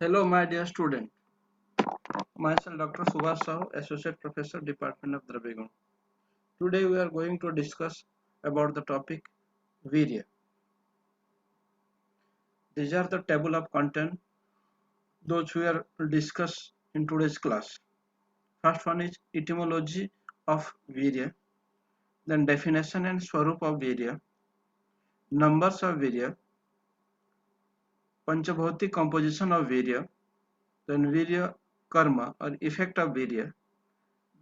Hello, my dear student. Myself, Dr. Subhash Sahu, Associate Professor, Department of Dravigan. Today, we are going to discuss about the topic Virya. These are the table of content those we are discuss in today's class. First one is etymology of Virya, then definition and swarup of Virya, numbers of Virya, Panchabhautik composition of Virya, then Virya karma or effect of Virya,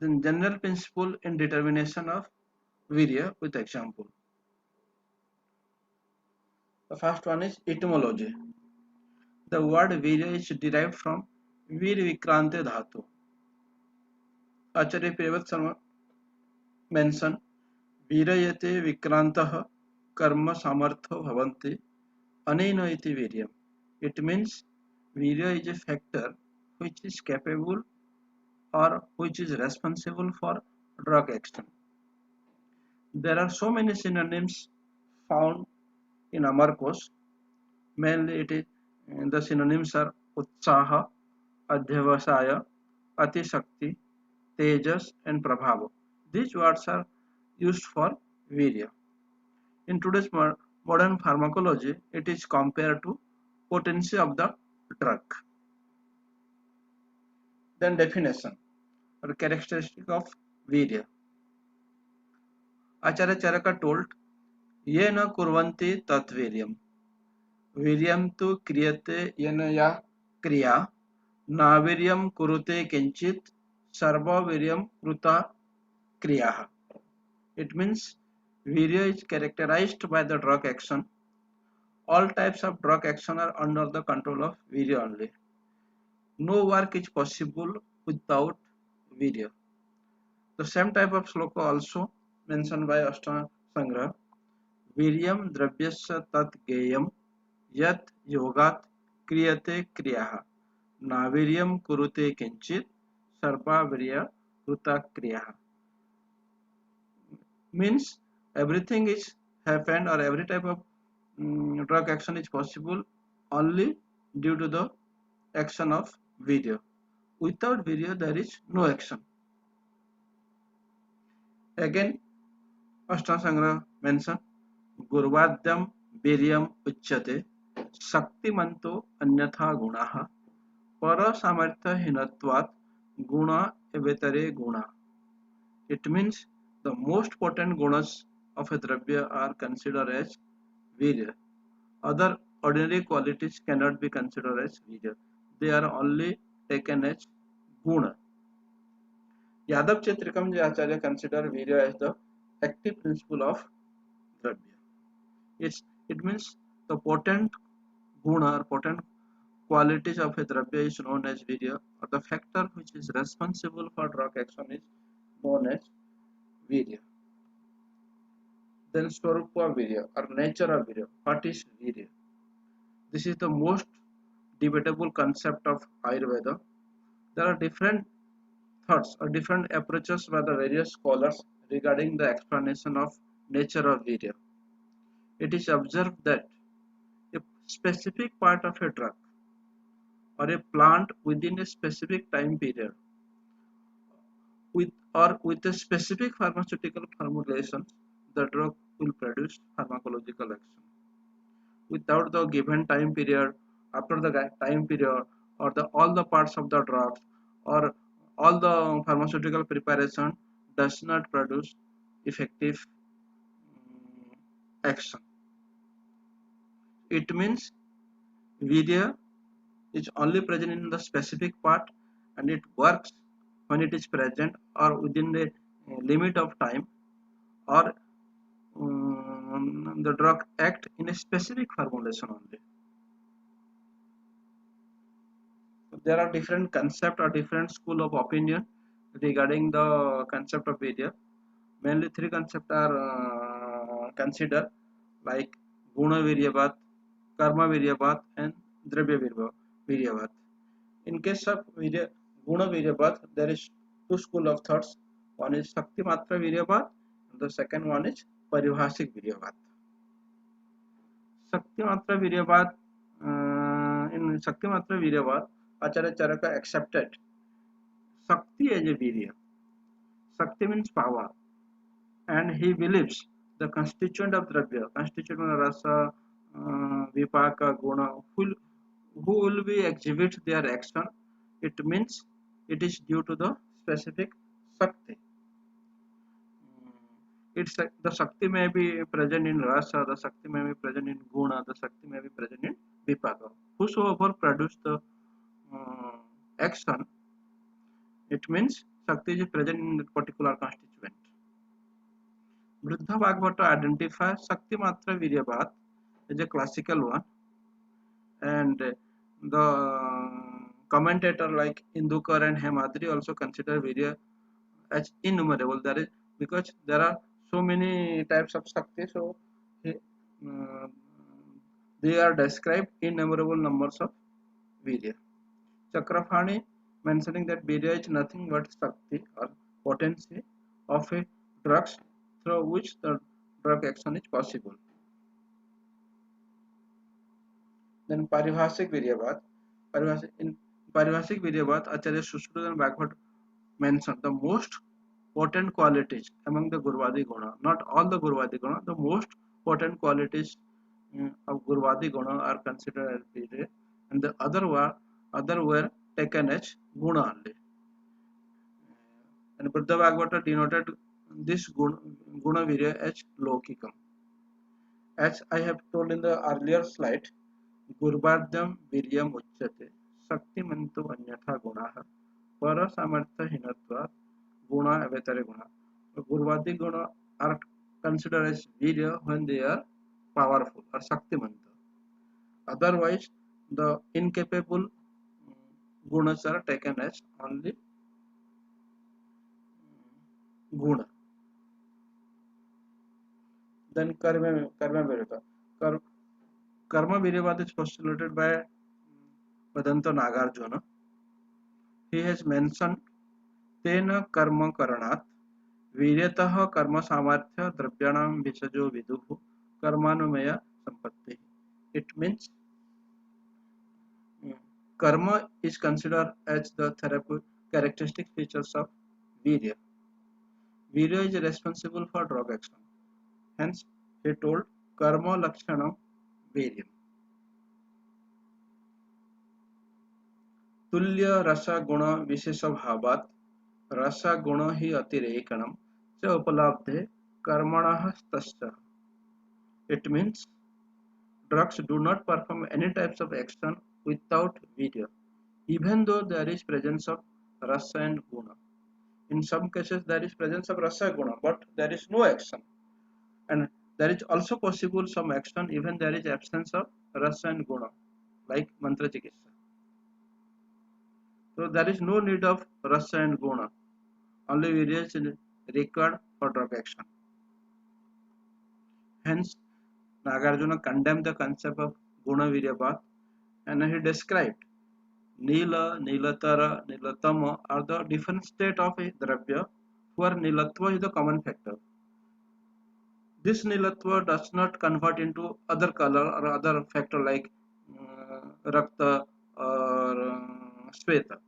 then general principle in determination of Virya with example. The first one is etymology. The word Virya is derived from Vir Vikrante Dhatu. Acharya Priyavat Sharma mentioned Virayate Vikrantah Karma Samartho Bhavanti Aneno iti Viryam. It means Virya is a factor which is capable or which is responsible for drug action. There are so many synonyms found in Amarkos. Mainly it is the synonyms are Utsaha, Adhyavasaya, Atishakti, Tejas and Prabhava. These words are used for Virya. In today's modern pharmacology, it is compared to potency of the drug. Then definition or characteristic of Virya. Acharya Charaka told, Ye na kurvanti tat viryam. Viryam tu kriyate yena ya kriya. Na viryam kurute kinchit. Sarva viryam kruta kriya. It means Virya is characterized by the drug action. All types of drug action are under the control of Virya only. No work is possible without Virya. The same type of sloka also mentioned by Ashtanga Sangra. Viryam dravyasya tat geyam yat yogat kriyate kriyaha. Na viryam kurute kinchit sarva virya kruta kriyaha. Means everything is happened or every type of drug action is possible only due to the action of Virya. Without Virya there is no action. Again Ashtasangra mention Gurvadyam Viryam Uchyate Shaktimanto Anyatha Gunaha Para Samartha Hinatvat Guna Evetare Guna. It means the most potent gunas of a dravya are considered as Virya. Other ordinary qualities cannot be considered as Virya. They are only taken as Guna. Yadav Chitrikam Acharya consider Virya as the active principle of Dravya. It means the potent guna or potent qualities of a Dravya is known as Virya, or the factor which is responsible for drug action is known as Virya. Then Swarupa Virya or nature of Virya. What is Virya? This is the most debatable concept of Ayurveda. There are different thoughts or different approaches by the various scholars regarding the explanation of nature of Virya. It is observed that a specific part of a drug or a plant within a specific time period with a specific pharmaceutical formulation, the drug will produce pharmacological action. Without the given time period, after the time period, or the all the parts of the drugs or all the pharmaceutical preparation does not produce effective action. It means Virya is only present in the specific part and it works when it is present or within the limit of time or the drug act in a specific formulation only. There are different concept or different school of opinion regarding the concept of Virya. Mainly three concepts are considered like Guna Viryavad, Karma Viryavad and Dravya Viryavad. In case of Guna Viryabad, there is two school of thoughts. One is Shakti Matra Viryabad, and the second one is Paribhashik Viryabad. Shakti Matra Viryabad, in Shakti Matra Viryabad, Acharya Charaka accepted Shakti as a Virya. Shakti means power, and he believes the constituent of Dravya, constituent of Rasa, Vipaka, Guna, who will be exhibit their action, it means it is due to the specific Shakti. It's like the Shakti may be present in Rasa, the Shakti may be present in Guna, the Shakti may be present in Vipaka. Whosoever produce the uh, action, it means Shakti is present in that particular constituent. Vruddha Bhagavata identifies Shakti Matra Viryabad as a classical one, and the commentator like Indukar and Hemadri also consider Virya as innumerable. That is because there are so many types of Shakti, so uh, they are described innumerable numbers of Virya. Chakrafani mentioning that Virya is nothing but Shakti or potency of a drugs through which the drug action is possible. Then Paribhashik Viryabad. In Paribhashik Viryabad, Acharya Sushrutan backward mentioned the most potent qualities among the Gurvadi Guna. Not all the Gurvadi Guna, the most potent qualities of Gurvadi Guna are considered as Virya, and the other were taken as Guna only. And Buddha Bhagavata denoted this Guna Virya as Lokikam. As I have told in the earlier slide, Gurvardham Viryam Uchyate Shaktimanto Anyatha Gunaha Para Samartha Hinatva Guna Avatare Guna. Gurvadi Guna are considered as Virya when they are powerful or Shaktimanta. Otherwise, the incapable gunas are taken as only guna. Then karma virata. Karma Viryavad is postulated by Vedanta Nagarjuna. He has mentioned Tena Karma Karanat Viryatah Karma Samarthya Drabyanam Visajo Viduhu Karmanumaya Sampatti. It means karma is considered as the therapeutic characteristic features of Virya. Virya is responsible for drug action. Hence, he told Karma Lakshanam Viryam. तुल्य रस गुण विशेष भावात रस गुण ही अतिरेकणम च उपलब्धे कर्मणः तस्य. It means drugs do not perform any types of action without virya, even though there is presence of rasa and guna. In some cases there is presence of rasa guna, but there is no action, and there is also possible some action even there is absence of rasa and guna, like mantra chikitsa. So there is no need of rasa and guna. Only virya is required for drug action. Hence, Nagarjuna condemned the concept of guna viryabhat, and he described Nila, Nilatara, Nilatama are the different state of a dravya where Nilatva is the common factor. This Nilatva does not convert into other color or other factor like Rakta or Sveta.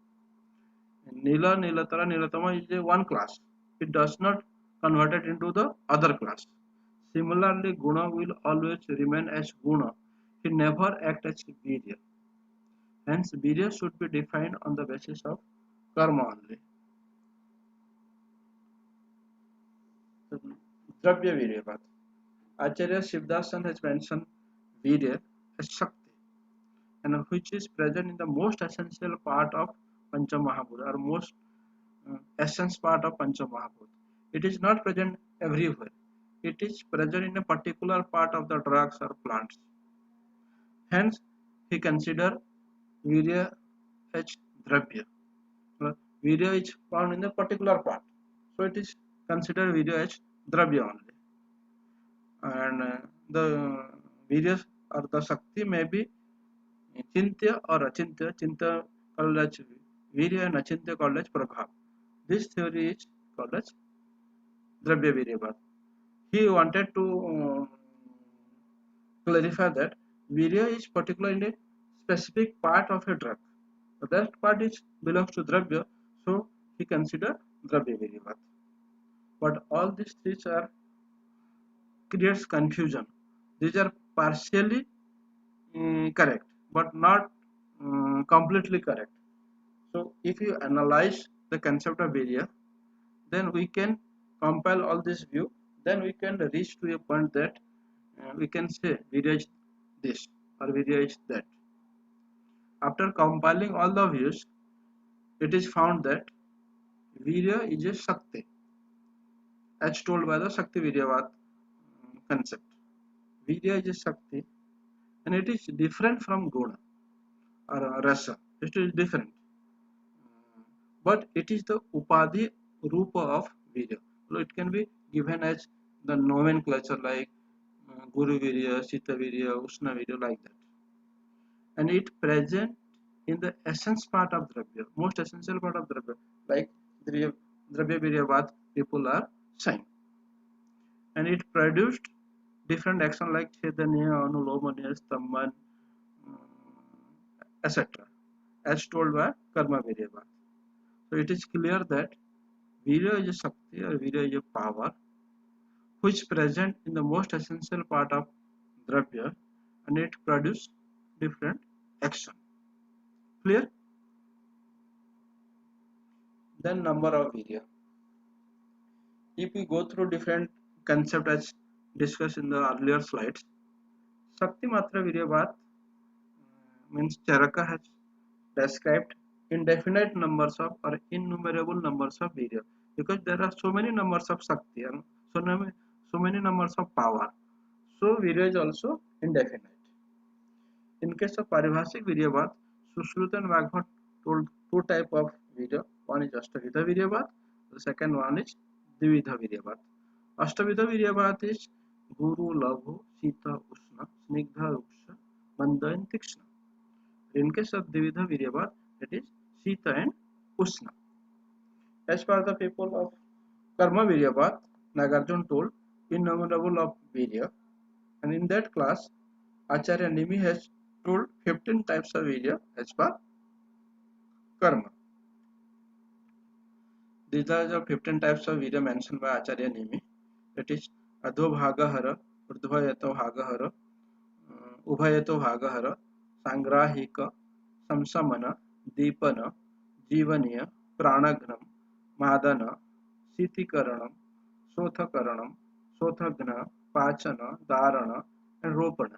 Nila, Nilatara, Nilatama is a one class. It does not convert it into the other class. Similarly, Guna will always remain as Guna. He never acts as Virya. Hence, Virya should be defined on the basis of karma only. Dravya Virya. Acharya Shivdasan has mentioned Virya as Shakti, and which is present in the most essential part of Pancha Mahabhuta or most essence part of Pancha Mahabhuta. It is not present everywhere. It is present in a particular part of the drugs or plants. Hence, he considered Virya as Dravya. Virya is found in a particular part. So it is considered Virya as Dravya only. And the Viryas or the Shakti may be Chintya or Achintya. Chinta called as Virya and Achintya called as Prabhav. This theory is called as Dravya Viryavad. He wanted to clarify that Virya is particularly a specific part of a drug. So that part is belongs to Dravya, so he considered Dravya Viryavad. But all these three are creates confusion. These are partially correct, but not completely correct. So if you analyze the concept of area, then we can compile all this view. Then we can reach to a point that we can say Virya is this or Virya is that. After compiling all the views, it is found that Virya is a Shakti, as told by the Shakti Viryavad concept. Virya is a Shakti and it is different from Guna or Rasa. It is different. But it is the Upadhi Rupa of Virya. So it can be given as the nomenclature like Guru Virya, Sita Virya, Ushna Virya, like that. And it present in the essence part of Dravya, most essential part of Dravya, like Dravya Virya people are saying. And it produced different action like Chedanya, Anulomanya, Stamman, etc. as told by Karma Virya. So it is clear that Virya is a Shakti or Virya is a power which present in the most essential part of Dravya and it produce different action. Clear? Then number of Virya. If we go through different concept as discussed in the earlier slides, Shakti Matra Viryavat means Charaka has described indefinite numbers of or innumerable numbers of Virya because there are so many numbers of Shakti and so many numbers of power. So Virya is also indefinite. In case of Paribhasik Viryavad, Sushruta and Vagbhat told two type of Virya. One is Ashtavidha Viryavad, the second one is Dividha Viryavad. Ashtavidha Viryavad is Guru, Labhu, Sita, Usna, Snigdha, Ruksha, Manda and Tikshna. In case of Dividha Viryavad, it is Sita and Usna. As per the people of Karma Viryavad, Nagarjuna told innumerable of Virya, and in that class, Acharya Nimi has told 15 types of Virya as per Karma. These are the 15 types of Virya mentioned by Acharya Nimi. That is Adhobhagahara, Urdhvayato Bhagahara, Ubhayato Bhagahara, Sangrahika, Samsamana, Deepana, Jivaniya, Pranagnam, Madana, Sitikaranam, Sothakaranam, Sothagna, Pachana, Dharana, and Ropana.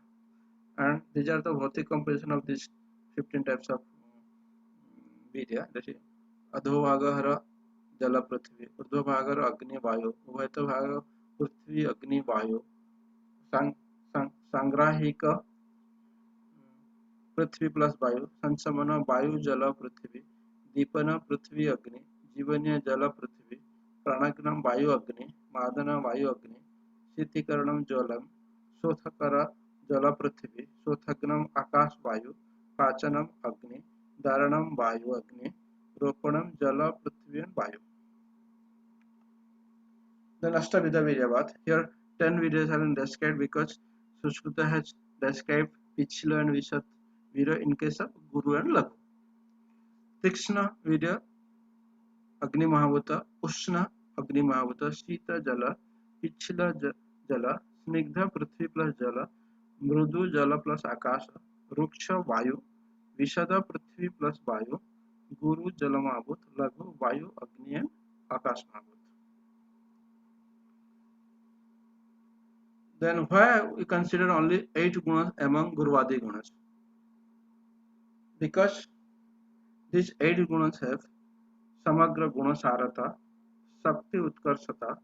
And these are the bhautik composition of these 15 types of Vidya. That is Adhovagahara, Jala Prithvi, Urdhvagahara, Agni Vayu, Ubhayata Bhaga, Prithvi, Agni Vayu, Sangrahika, Prithvi plus वायु संसमन वायु जल पृथ्वी दीपन पृथ्वी अग्नि जीवन्य जल पृथ्वी प्राणग्नम वायु अग्नि मादन वायु अग्नि शीतीकरणम जलम शोथकर जल पृथ्वी शोथग्नम आकाश वायु पाचनम अग्नि धारणम वायु अग्नि रोपणम जल पृथ्वी and वायु. Then Ashtavidha Viryavad. Here 10 Viryas have been described because Sushruta has described Pichila and Vishat Virya in case of Guru and Laghu. Tikshna Virya, Agni Mahavuta, Ushna Agni Mahavuta, Shita Jala, Pichila Jala, Snigdha Prithvi plus Jala, Mrudu Jala plus Akasha, Ruksha Vayu, Vishada Prithvi plus Vayu, Guru Jala Mahavut, Laghu Vayu Agni and Akash Mahavut. Then why we consider only 8 gunas among Guruvadi gunas? Because these 8 gunas have Samagra Guna Sarata, Shakti Utkarshata,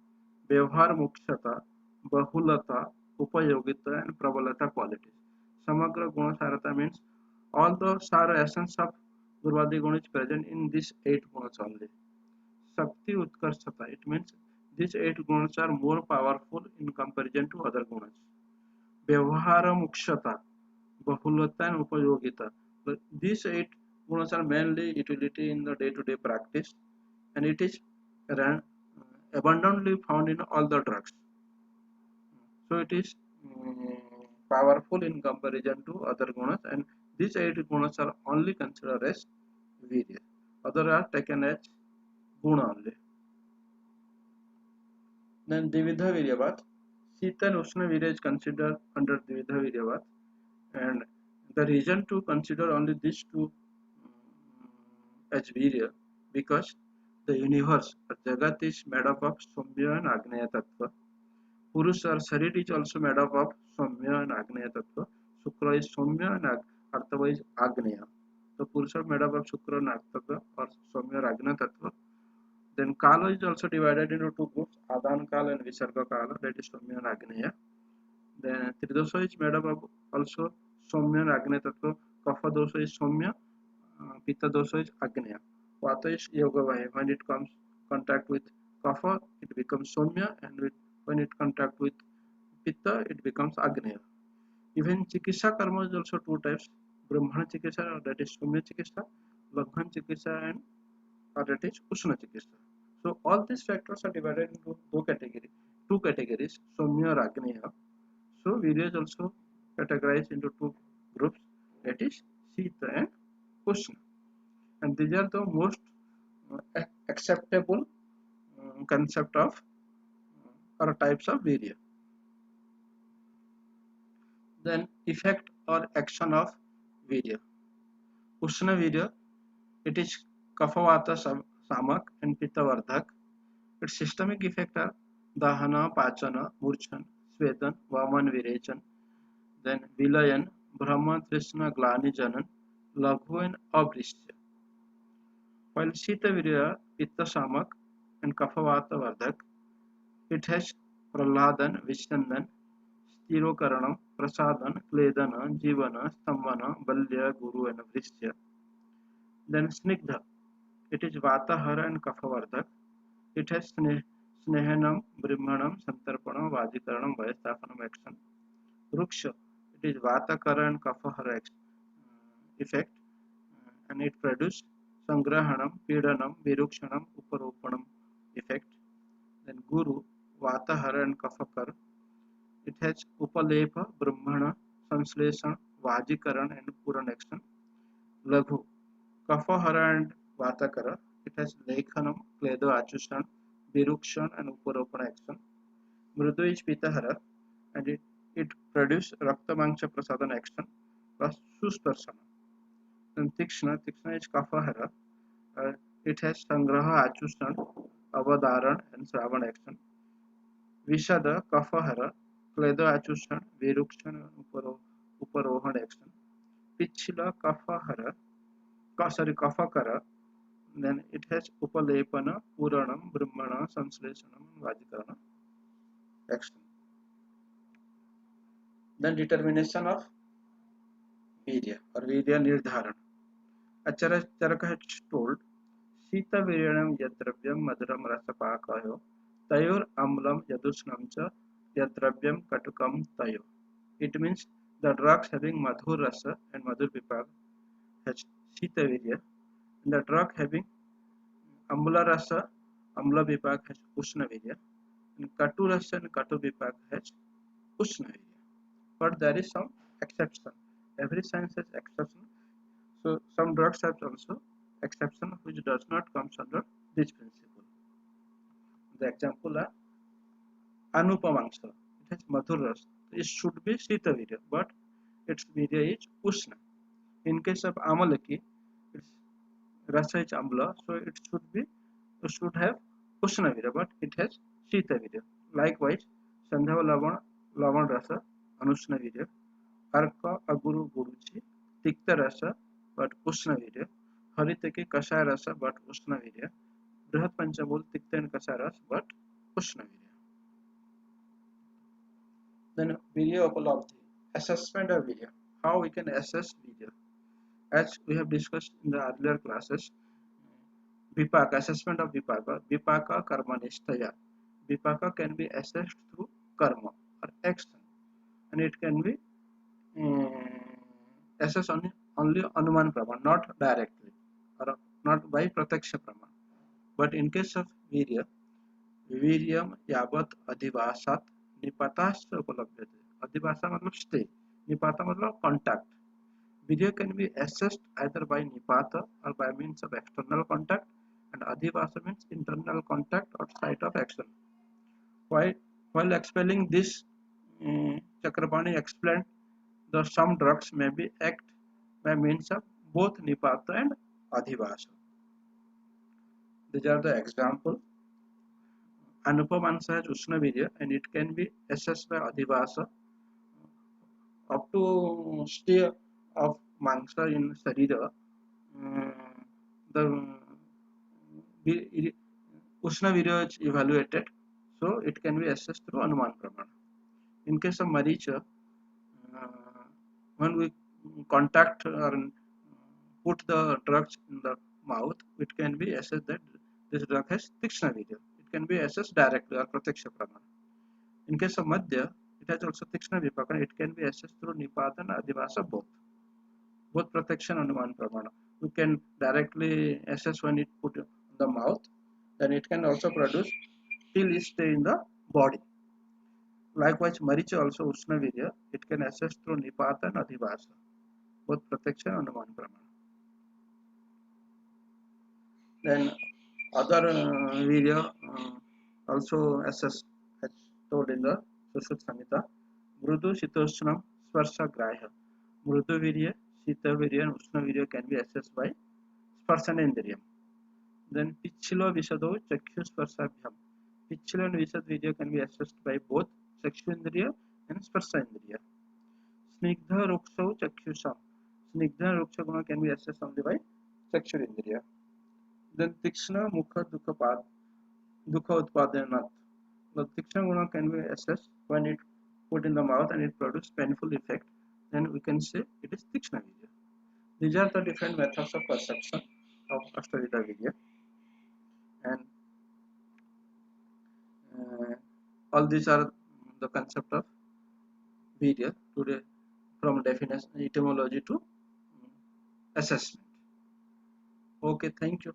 Vyavhar Mukshata, Bahulata, Upayogita and Prabalata qualities. Samagra Guna Sarata means all the Sara essence of Guruvadi guna is present in these 8 gunas only. Shakti Utkarshata, it means these 8 gunas are more powerful in comparison to other gunas. Vyavhara Mukshata, Bahulata and Upayogita. These 8 Gunas are mainly utility in the day-to-day practice, and it is ran, abundantly found in all the drugs. So it is powerful in comparison to other gunas, and these 8 gunas are only considered as virya. Other are taken as guna only. Then Dvidha Viryavad. Sita and Ushna Virya is considered under Dvidha Viryavad, and the reason to consider only these two as Virya because the universe, or Jagat, is made up of Somya and Agneya Tattva. Purusha or Sharir is also made up of Somya and Agneya Tattva. Shukra is Somya and Artava is Agneya. So Purusha are made up of Shukra and Artava or Somya or Agneya Tattva. Then Kala is also divided into two groups, Adhan Kala and Visarga Kala, that is Somya and Agneya. Then Tridosha is made up of also Somya and Agneya Tattva. Kapha dosha is Somya, Pitta dosha is Agneya. Vata is Yoga Vayu. When it comes contact with Kapha, it becomes Somya, and when it contact with Pitta, it becomes Agneya. Even Chikitsa karma is also two types. Brahmana Chikitsa, that is Somya Chikitsa, Laghan Chikitsa, and or that is Ushna Chikitsa. So all these factors are divided into two categories, Somya or Agneya. So Virya is also categorized into two groups, that is Sita and Ushna. And these are the most acceptable concept of or types of Virya. Then effect or action of Virya. Ushna Virya, it is Kaphavata Samak and Pitta Vardhak. Its systemic effects are Dahana, Pachana, Murchan, Svedan, Vaman Virechan, then Vilayan, Brahma, Trishna, Glani, Janan, Laghu and Abrishya. While Sita Virya, Pitta Samak and Kaphavata Vardhak, it has Prahladan, Vishnandan, Stirokaranam, Prasadan, Kledana, Jivana, Stambhana, Balya, Guru and Vrishya. Then Snigdha, it is Vatahara and Kaphavardhak. It has Snehanam, Brahmanam, Santarpanam, Vajikaranam, Vayasthapanam action. Ruksha, it is Vatakara and Kapahara effect, and it produces Sangrahanam, Pidanam, Virukshanam, Uparopanam effect. Then Guru, Vatahara and Kafakar, it has Upalepa, Brahmana, Sansleshan, Vajikaran and Puran action. Laghu, Kafahara and Vatakara, it has Lekhanam, Kledo Achushan, Virukshan and Uparopan action. Mridu is Pitahara, and it produces Raktamangsha Prasadan action plus Susparsana. Then Tikshna is Kafahara, it has Sangraha Achustan, Avadaran and Sravan action. Vishada Kafahara, Kledo Achustan, Virukshan and Uparohan action. Pichila Kafahara, Kafakara, then it has Upalepana, Puranam, Brahmana, Sansleshanam and Vajikarana action. Then determination of Virya or Virya Nirdharan. Acharaka had told Sita Viryanam Yadravyam Madhuram Rasapakayo Tayor Amlam Yadusnam cha Yadravyam Katukam Tayo. It means the drugs having Madhur Rasa and Madhur Vipag has Sita Virya, and the drug having Amla Rasa, Amla Vipag has Ushna Virya, and Katu Rasa and Katu Vipag has Ushna Virya. But there is some exception. Every science has exception. So some drugs have also exception which does not come under this principle. The example are Anupamangsha. It has Madhur Ras. It should be Sita Virya, but its Virya is Ushna. In case of Amalaki, its Rasa is Amla, so it should have Ushna Virya, but it has Sita Virya. Likewise, Sandhava Lavan Rasa, Anushna Virya, Arka Aguru Guruchi, Tikta Rasa, but Ushna Virya, Haritaki Kashaya Rasa, but Ushna Virya, Brihat Panchabul Tikta and Kasaras, but Ushna Virya. Then Virya Upalabdhi, assessment of Virya. How we can assess Virya? As we have discussed in the earlier classes, Vipaka, assessment of Vipaka Karma Nishtaya. Vipaka can be assessed through karma or action, and it can be assessed on only Anuman Praman, not directly or not by Prataksha Praman. But in case of Virya, Viryam Yavat Adivasat Nipatasya Upalabhyate. Adivasa matlab stay. Nipata matlab contact. Virya can be assessed either by Nipata or by means of external contact, and Adivasa means internal contact or site of action. While, while expelling this, Chakrapani explained that some drugs may be act by means of both Nipata and Adhivasa. These are the examples. Anupam answer has Ushnavirya and it can be assessed by Adhivasa up to stay of Mangsa in Sarira. The Ushnavirya is evaluated, so it can be assessed through Anuman Pramana. In case of Maricha, uh, when we contact or put the drugs in the mouth, it can be assessed that this drug has Tikshna Virya. It can be assessed directly or Prataksha Pramana. In case of Madhya, it has also Tikshna Vipaka. It can be assessed through Nipata and Adivasa both protection and Anuman Pramana. We can directly assess when it put in the mouth, then it can also produce till it stay in the body. Likewise, Maricha also Ushna Virya, it can assess through Nipata and Adivasa, both protection and Anuman Pramana. Then other Virya also assess as told in the Sushruta Samhita. Mrudu Shitoshnam Sparsha Grahya. Mrudu Virya, Shita Virya and Ushna Virya can be assessed by Sparsana Indriyam. Then Pichilo Visado Chakshu Sparsabhyam. Pichilo and Visad Virya can be assessed by both Chakshu Indriya and Sparsa Indriya. Snigdha Ruksho Chakshusam. Snigdha Ruksha Guna can be assessed only by Chakshu Indriya. Then Tikshna Mukha Dukha Utpadanat. The Tikshna Guna can be assessed when it put in the mouth and it produces painful effect. Then we can say it is Tikshna Virya. These are the different methods of perception of Ashtavidya Virya. And all these are the concept of Virya today from definition etymology to assessment. Okay, thank you.